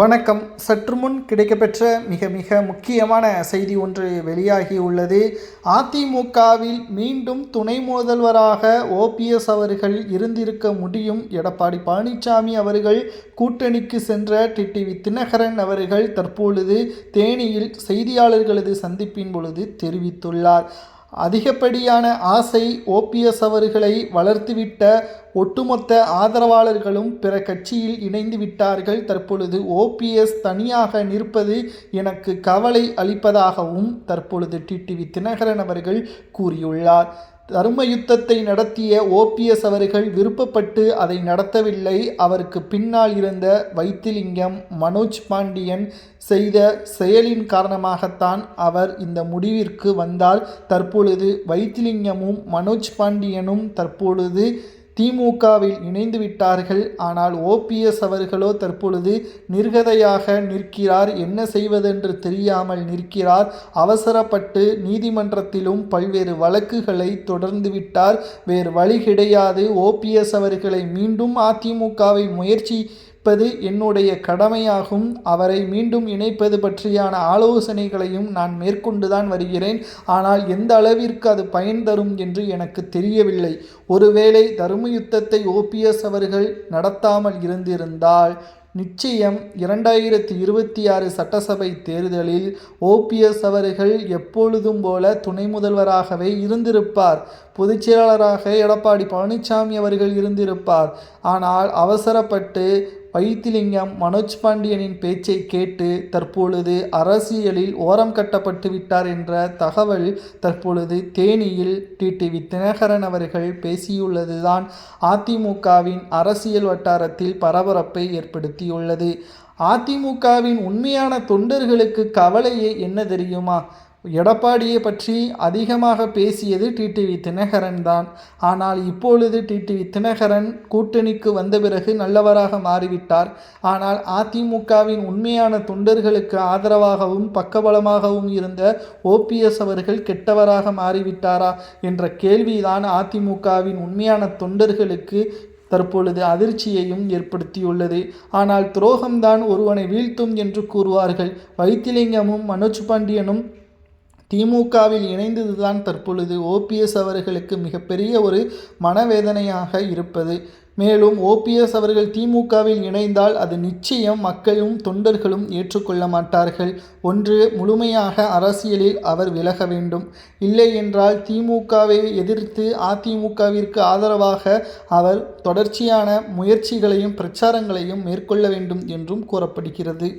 வணக்கம். சற்று முன் கிடைக்கப்பெற்ற மிக முக்கியமான செய்தி ஒன்று வெளியாகியுள்ளது. அதிமுகவில் மீண்டும் துணை முதல்வராக ஓபிஎஸ் அவர்கள் இருந்திருக்க முடியும். எடப்பாடி பழனிசாமி அவர்கள் கூட்டணிக்கு சென்ற டிடிவி தினகரன் அவர்கள் தற்பொழுது தேனியில் செய்தியாளர்களது சந்திப்பின் பொழுது தெரிவித்துள்ளார். அதிகப்படியான ஆசை ஓபிஎஸ் அவர்களை வளர்த்துவிட்ட ஒட்டுமொத்த ஆதரவாளர்களும் பிற கட்சியில் இணைந்து விட்டார்கள். தற்பொழுது ஓபிஎஸ் தனியாக நிற்பது எனக்கு கவலை அளிப்பதாகவும் தற்பொழுது டிடிவி தினகரன் அவர்கள் கூறியுள்ளார். தர்ம யுத்தத்தை நடத்திய ஓபிஎஸ் அவர்கள் விருப்பப்பட்டு அதை நடத்தவில்லை. அவருக்கு பின்னால் இருந்த வைத்திலிங்கம், மனோஜ் பாண்டியன் செய்த செயலின் காரணமாகத்தான் அவர் இந்த முடிவிற்கு வந்தார். தற்பொழுது வைத்திலிங்கமும் மனோஜ் பாண்டியனும் தற்பொழுது திமுகவில் இணைந்து விட்டார்கள். ஆனால் ஓபிஎஸ் அவர்களோ தற்பொழுது நிர்கதையாக நிற்கிறார். என்ன செய்வதென்று தெரியாமல் நிற்கிறார். அவசரப்பட்டு நீதிமன்றத்திலும் பல்வேறு வழக்குகளை தொடர்ந்து விட்டார். வேறு வழி கிடையாது. ஓபிஎஸ் அவர்களை மீண்டும் அதிமுகவை முயற்சிப்பது என்னுடைய கடமையாகும். அவரை மீண்டும் இணைப்பது பற்றியான ஆலோசனைகளையும் நான் மேற்கொண்டுதான் வருகிறேன். ஆனால் எந்த அளவிற்கு அது பயன் தரும் என்று எனக்கு தெரியவில்லை. ஒருவேளை தர்ம யுத்தத்தை ஓபிஎஸ் அவர்கள் நடத்தாமல் இருந்திருந்தால் நிச்சயம் 2026 சட்டசபை தேர்தலில் ஓபிஎஸ் அவர்கள் எப்பொழுதும் போல துணை முதல்வராகவே இருந்திருப்பார். பொதுச்செயலாளராக எடப்பாடி பழனிசாமி அவர்கள் இருந்திருப்பார். ஆனால் அவசரப்பட்டு வைத்திலிங்கம், மனோஜ் பாண்டியனின் பேச்சை கேட்டு தற்பொழுது அரசியலில் ஓரம் கட்டப்பட்டு விட்டார் என்ற தகவல் தற்பொழுது தேனியில் டிடிவி தினகரன் அவர்கள் பேசியுள்ளதுதான் அதிமுகவின் அரசியல் வட்டாரத்தில் பரபரப்பை ஏற்படுத்தியுள்ளது. அதிமுகவின் உண்மையான தொண்டர்களுக்கு கவலையே என்ன தெரியுமா? எடப்பாடியை பற்றி அதிகமாக பேசியது டிடிவி தினகரன் தான். ஆனால் இப்பொழுது டிடிவி தினகரன் கூட்டணிக்கு வந்த பிறகு நல்லவராக மாறிவிட்டார். ஆனால் அதிமுகவின் உண்மையான தொண்டர்களுக்கு ஆதரவாகவும் பக்கபலமாகவும் இருந்த ஓபிஎஸ் அவர்கள் கெட்டவராக மாறிவிட்டாரா என்ற கேள்விதான் அதிமுகவின் உண்மையான தொண்டர்களுக்கு தற்பொழுது அதிர்ச்சியையும் ஏற்படுத்தியுள்ளது. ஆனால் துரோகம்தான் ஒருவனை வீழ்த்தும் என்று கூறுவார்கள். வைத்திலிங்கமும் மனோஜ் பாண்டியனும் திமுகவில் இணைந்ததுதான் தற்பொழுது ஓபிஎஸ் அவர்களுக்கு மிகப்பெரிய ஒரு மனவேதனையாக இருப்பது. மேலும் ஓபிஎஸ் அவர்கள் திமுகவில் இணைந்தால் அது நிச்சயம் மக்களும் தொண்டர்களும் ஏற்றுக்கொள்ள மாட்டார்கள். ஒன்று, முழுமையாக அரசியலில் அவர் விலக வேண்டும். இல்லை என்றால் திமுகவை எதிர்த்து அதிமுகவிற்கு ஆதரவாக அவர் தொடர்ச்சியான முயற்சிகளையும் பிரச்சாரங்களையும் மேற்கொள்ள வேண்டும் என்றும் கூறப்படுகிறது.